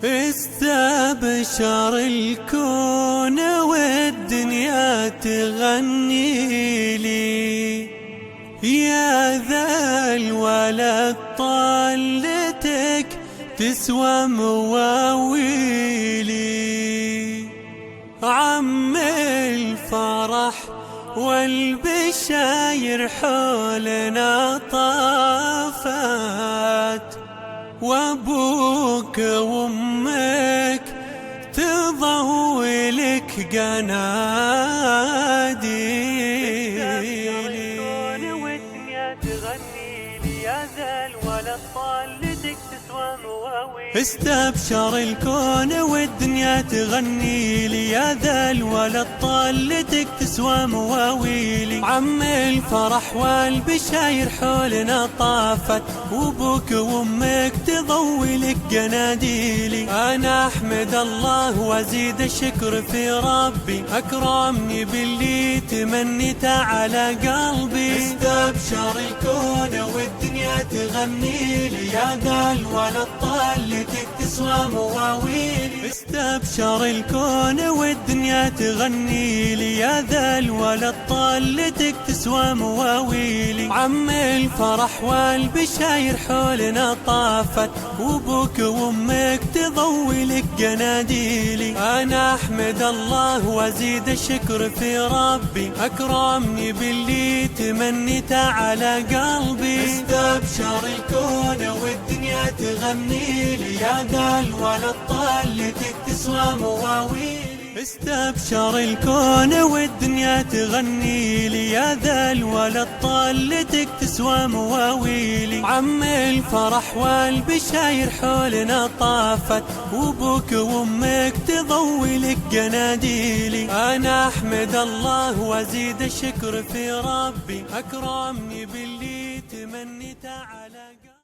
استبشر الكون والدنيا تغني لي، يا ذا الولد طلتك تسوى مواويلي. عم الفرح والبشاير حولنا طافت، وابوك وامك تضويلك قناديلي. استبشر الكون والدنيا تغني لي، يا ذا الولد طلتك تسوى مواويلي. عم الفرح والبشاير حولنا طافت، وابوك وامك تضوي لك قناديلي. انا احمد الله وازيد الشكر في ربي، اكرمني باللي تمنيته على قلبي. استبشر الكون والدنيا تغني لي، يا ذا الولد طلتك تسوى مواويلي. استبشر الكون والدنيا تغني لي، يا ذا الولد طلتك تسوى مواويلي. عم الفرح والبشاير حولنا طافت، وابوك وامك تضوي لك قناديلي. انا احمد الله وازيد الشكر في ربي، اكرمني باللي تمنيته على قلبي. استبشر الكون والدنيا تغني لي، يا ذا الولد طلتك تسوى مواويلي. استبشر الكون والدنيا تغني لي، يا ذا الولد طلتك تسوى مواويلي. عم الفرح والبشاير حولنا طافت، وابوك وامك تضوي لك قناديلي. انا احمد الله وازيد الشكر في ربي، اكرمني باللي تمنيته على قلبي.